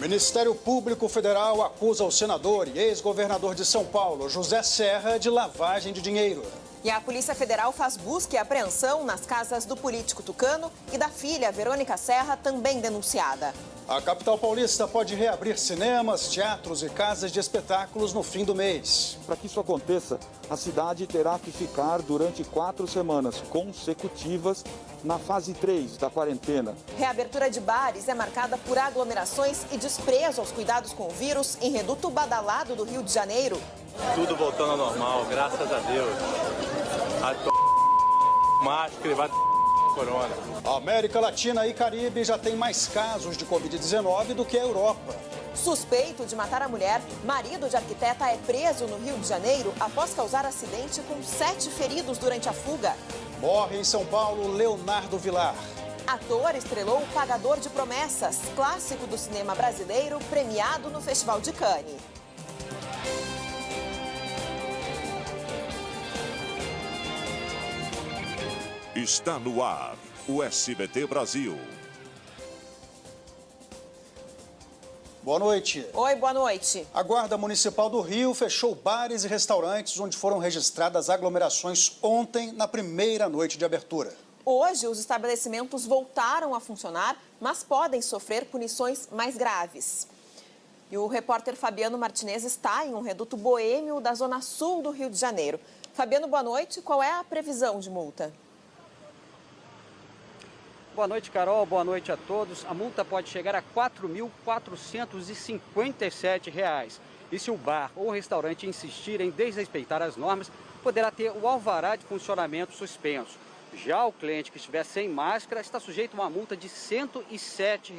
O Ministério Público Federal acusa o senador e ex-governador de São Paulo, José Serra, de lavagem de dinheiro. E a Polícia Federal faz busca e apreensão nas casas do político tucano e da filha, Verônica Serra, também denunciada. A capital paulista pode reabrir cinemas, teatros e casas de espetáculos no fim do mês. Para que isso aconteça, a cidade terá que ficar durante 4 semanas consecutivas na fase 3 da quarentena. Reabertura de bares é marcada por aglomerações e desprezo aos cuidados com o vírus em reduto badalado do Rio de Janeiro. Tudo voltando ao normal, graças a Deus. Máscara e vai corona. A América Latina e Caribe já tem mais casos de Covid-19 do que a Europa. Suspeito de matar a mulher, marido de arquiteta é preso no Rio de Janeiro após causar acidente com 7 feridos durante a fuga. Morre em São Paulo Leonardo Vilar. Ator estrelou O Pagador de Promessas, clássico do cinema brasileiro, premiado no Festival de Cannes. Está no ar, o SBT Brasil. Boa noite. Oi, boa noite. A Guarda Municipal do Rio fechou bares e restaurantes onde foram registradas aglomerações ontem, na primeira noite de abertura. Hoje, os estabelecimentos voltaram a funcionar, mas podem sofrer punições mais graves. E o repórter Fabiano Martinez está em um reduto boêmio da zona sul do Rio de Janeiro. Fabiano, boa noite. Qual é a previsão de multa? Boa noite, Carol. Boa noite a todos. A multa pode chegar a R$ 4.457. E se o bar ou restaurante insistir em desrespeitar as normas, poderá ter o alvará de funcionamento suspenso. Já o cliente que estiver sem máscara está sujeito a uma multa de R$ 107.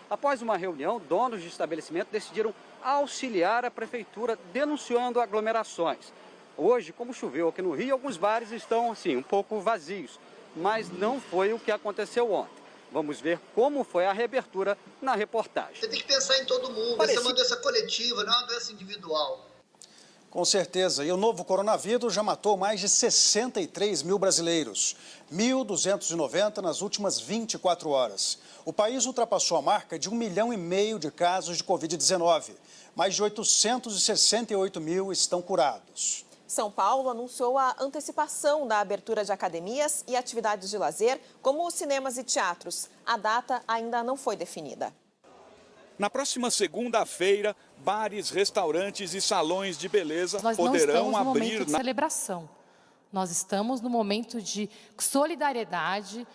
Após uma reunião, donos de estabelecimento decidiram auxiliar a prefeitura denunciando aglomerações. Hoje, como choveu aqui no Rio, alguns bares estão assim, um pouco vazios. Mas não foi o que aconteceu ontem. Vamos ver como foi a reabertura na reportagem. Você tem que pensar em todo mundo. Essa é uma doença coletiva, não é uma doença individual. Com certeza. E o novo coronavírus já matou mais de 63 mil brasileiros. 1.290 nas últimas 24 horas. O país ultrapassou a marca de 1,5 milhão de casos de Covid-19. Mais de 868 mil estão curados. São Paulo anunciou a antecipação da abertura de academias e atividades de lazer, como cinemas e teatros. A data ainda não foi definida. Na próxima segunda-feira, bares, restaurantes e salões de beleza poderão abrir. Nós não estamos no momento de celebração. Nós estamos no momento de solidariedade.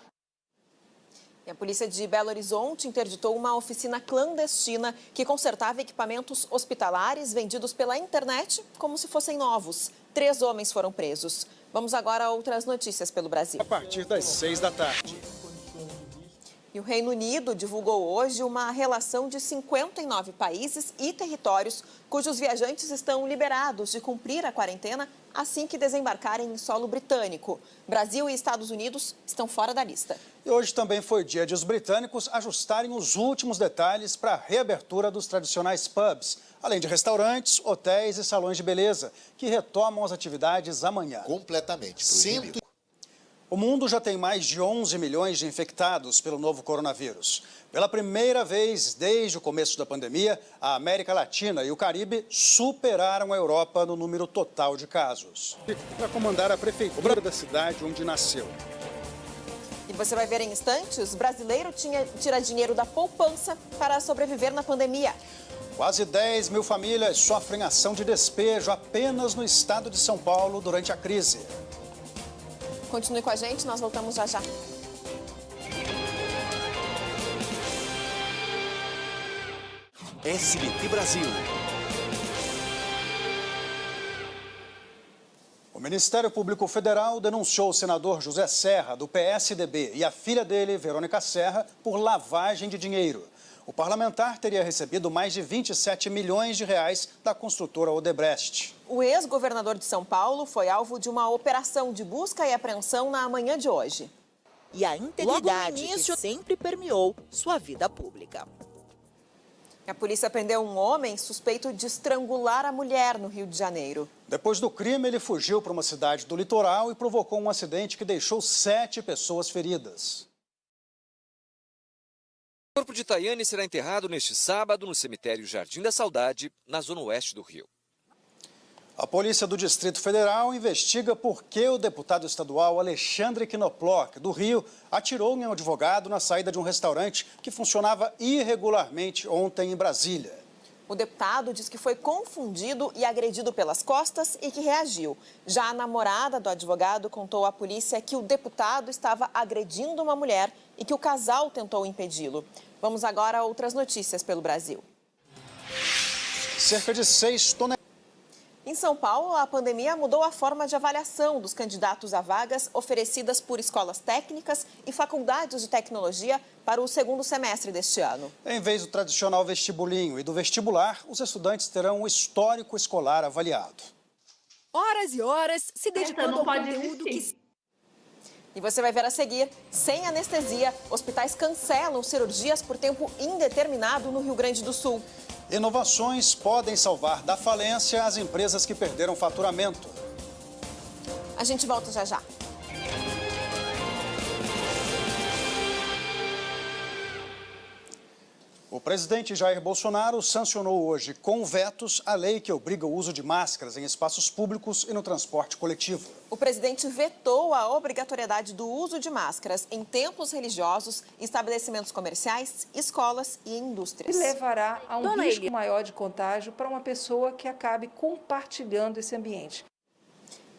E a polícia de Belo Horizonte interditou uma oficina clandestina que consertava equipamentos hospitalares vendidos pela internet como se fossem novos. 3 homens foram presos. Vamos agora a outras notícias pelo Brasil. A partir das 6 da tarde. E o Reino Unido divulgou hoje uma relação de 59 países e territórios cujos viajantes estão liberados de cumprir a quarentena assim que desembarcarem em solo britânico. Brasil e Estados Unidos estão fora da lista. E hoje também foi dia de os britânicos ajustarem os últimos detalhes para a reabertura dos tradicionais pubs, além de restaurantes, hotéis e salões de beleza, que retomam as atividades amanhã. Completamente. O mundo já tem mais de 11 milhões de infectados pelo novo coronavírus. Pela primeira vez desde o começo da pandemia, a América Latina e o Caribe superaram a Europa no número total de casos. Para comandar a prefeitura da cidade onde nasceu. E você vai ver em instantes, brasileiro tira dinheiro da poupança para sobreviver na pandemia. Quase 10 mil famílias sofrem ação de despejo apenas no estado de São Paulo durante a crise. Continue com a gente, nós voltamos já já. SBT Brasil. O Ministério Público Federal denunciou o senador José Serra, do PSDB, e a filha dele, Verônica Serra, por lavagem de dinheiro. O parlamentar teria recebido mais de 27 milhões de reais da construtora Odebrecht. O ex-governador de São Paulo foi alvo de uma operação de busca e apreensão na manhã de hoje. E a integridade que sempre permeou sua vida pública. A polícia prendeu um homem suspeito de estrangular a mulher no Rio de Janeiro. Depois do crime, ele fugiu para uma cidade do litoral e provocou um acidente que deixou 7 pessoas feridas. O corpo de Tayane será enterrado neste sábado no cemitério Jardim da Saudade, na zona oeste do Rio. A Polícia do Distrito Federal investiga por que o deputado estadual Alexandre Knoploch, do Rio, atirou em um advogado na saída de um restaurante que funcionava irregularmente ontem em Brasília. O deputado diz que foi confundido e agredido pelas costas e que reagiu. Já a namorada do advogado contou à polícia que o deputado estava agredindo uma mulher e que o casal tentou impedi-lo. Vamos agora a outras notícias pelo Brasil. Cerca de 6 toneladas. Em São Paulo, a pandemia mudou a forma de avaliação dos candidatos a vagas oferecidas por escolas técnicas e faculdades de tecnologia para o segundo semestre deste ano. Em vez do tradicional vestibulinho e do vestibular, os estudantes terão o histórico escolar avaliado. Horas e horas se dedicando ao conteúdo que... E você vai ver a seguir, sem anestesia, hospitais cancelam cirurgias por tempo indeterminado no Rio Grande do Sul. Inovações podem salvar da falência as empresas que perderam faturamento. A gente volta já já. O presidente Jair Bolsonaro sancionou hoje com vetos a lei que obriga o uso de máscaras em espaços públicos e no transporte coletivo. O presidente vetou a obrigatoriedade do uso de máscaras em templos religiosos, estabelecimentos comerciais, escolas e indústrias. E levará a um risco maior de contágio para uma pessoa que acabe compartilhando esse ambiente.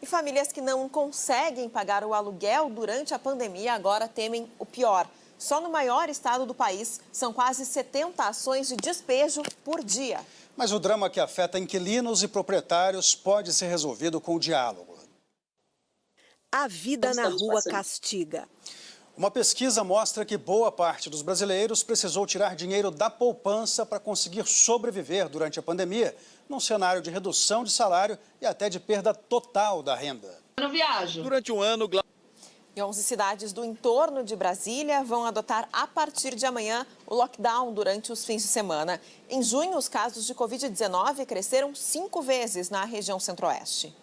E famílias que não conseguem pagar o aluguel durante a pandemia agora temem o pior. Só no maior estado do país, são quase 70 ações de despejo por dia. Mas o drama que afeta inquilinos e proprietários pode ser resolvido com o diálogo. A vida na rua castiga. Uma pesquisa mostra que boa parte dos brasileiros precisou tirar dinheiro da poupança para conseguir sobreviver durante a pandemia, num cenário de redução de salário e até de perda total da renda. Eu não viajo. Durante um ano... E 11 cidades do entorno de Brasília vão adotar a partir de amanhã o lockdown durante os fins de semana. Em junho, os casos de Covid-19 cresceram 5 vezes na região centro-oeste.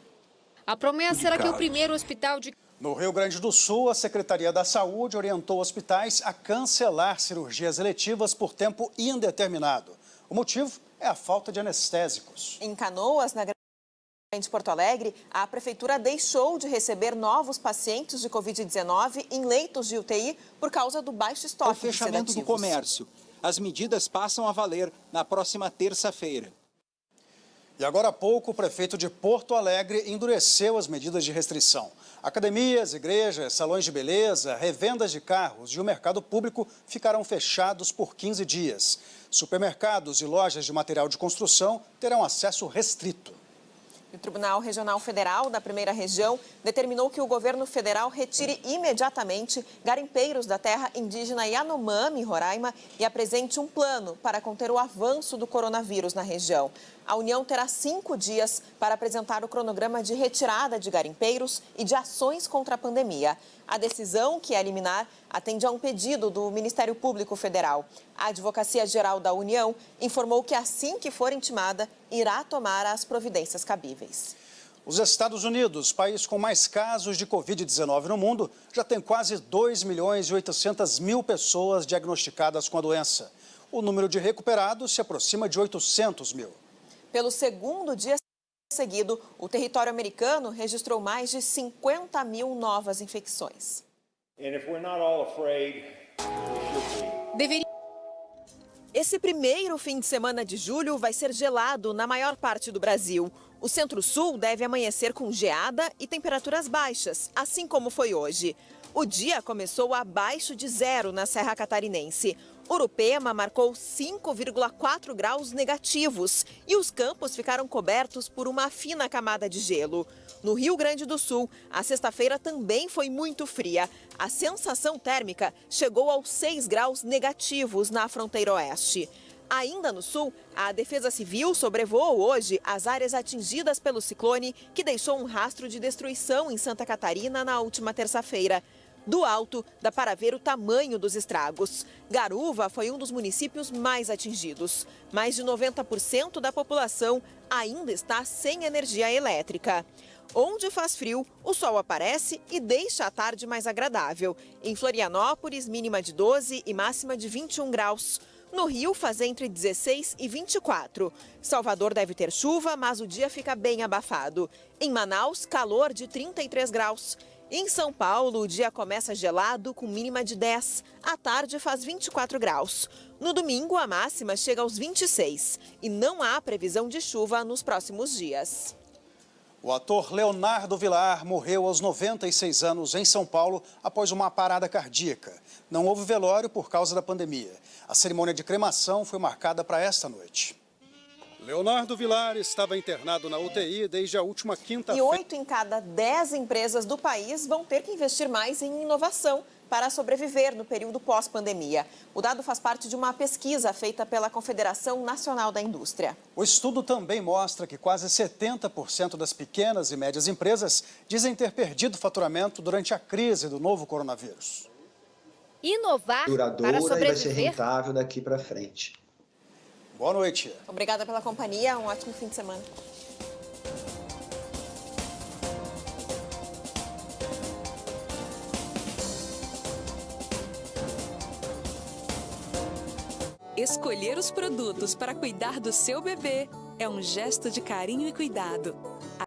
A promessa era que o primeiro hospital de... No Rio Grande do Sul, a Secretaria da Saúde orientou hospitais a cancelar cirurgias eletivas por tempo indeterminado. O motivo é a falta de anestésicos. Em Canoas, na de Porto Alegre, a prefeitura deixou de receber novos pacientes de Covid-19 em leitos de UTI por causa do baixo estoque de sedativos. O fechamento do comércio. As medidas passam a valer na próxima terça-feira. E agora há pouco, o prefeito de Porto Alegre endureceu as medidas de restrição. Academias, igrejas, salões de beleza, revendas de carros e o mercado público ficarão fechados por 15 dias. Supermercados e lojas de material de construção terão acesso restrito. O Tribunal Regional Federal da Primeira Região determinou que o governo federal retire imediatamente garimpeiros da terra indígena Yanomami, Roraima, e apresente um plano para conter o avanço do coronavírus na região. A União terá 5 dias para apresentar o cronograma de retirada de garimpeiros e de ações contra a pandemia. A decisão, que é liminar, atende a um pedido do Ministério Público Federal. A Advocacia Geral da União informou que, assim que for intimada, irá tomar as providências cabíveis. Os Estados Unidos, país com mais casos de Covid-19 no mundo, já tem quase 2.800.000 pessoas diagnosticadas com a doença. O número de recuperados se aproxima de 800 mil. Pelo segundo dia seguido, o território americano registrou mais de 50 mil novas infecções. Esse primeiro fim de semana de julho vai ser gelado na maior parte do Brasil. O Centro-Sul deve amanhecer com geada e temperaturas baixas, assim como foi hoje. O dia começou abaixo de zero na Serra Catarinense. Urupema marcou 5,4 graus negativos e os campos ficaram cobertos por uma fina camada de gelo. No Rio Grande do Sul, a sexta-feira também foi muito fria. A sensação térmica chegou aos 6 graus negativos na fronteira oeste. Ainda no sul, a Defesa Civil sobrevoou hoje as áreas atingidas pelo ciclone, que deixou um rastro de destruição em Santa Catarina na última terça-feira. Do alto, dá para ver o tamanho dos estragos. Garuva foi um dos municípios mais atingidos. Mais de 90% da população ainda está sem energia elétrica. Onde faz frio, o sol aparece e deixa a tarde mais agradável. Em Florianópolis, mínima de 12 e máxima de 21 graus. No Rio, faz entre 16 e 24. Salvador deve ter chuva, mas o dia fica bem abafado. Em Manaus, calor de 33 graus. Em São Paulo, o dia começa gelado, com mínima de 10. À tarde, faz 24 graus. No domingo, a máxima chega aos 26. E não há previsão de chuva nos próximos dias. O ator Leonardo Vilar morreu aos 96 anos em São Paulo após uma parada cardíaca. Não houve velório por causa da pandemia. A cerimônia de cremação foi marcada para esta noite. Leonardo Vilar estava internado na UTI desde a última quinta-feira. E 8 em cada 10 empresas do país vão ter que investir mais em inovação para sobreviver no período pós-pandemia. O dado faz parte de uma pesquisa feita pela Confederação Nacional da Indústria. O estudo também mostra que quase 70% das pequenas e médias empresas dizem ter perdido faturamento durante a crise do novo coronavírus. Inovar para sobreviver. E vai ser rentável daqui para frente. Boa noite. Obrigada pela companhia, um ótimo fim de semana. Escolher os produtos para cuidar do seu bebê é um gesto de carinho e cuidado.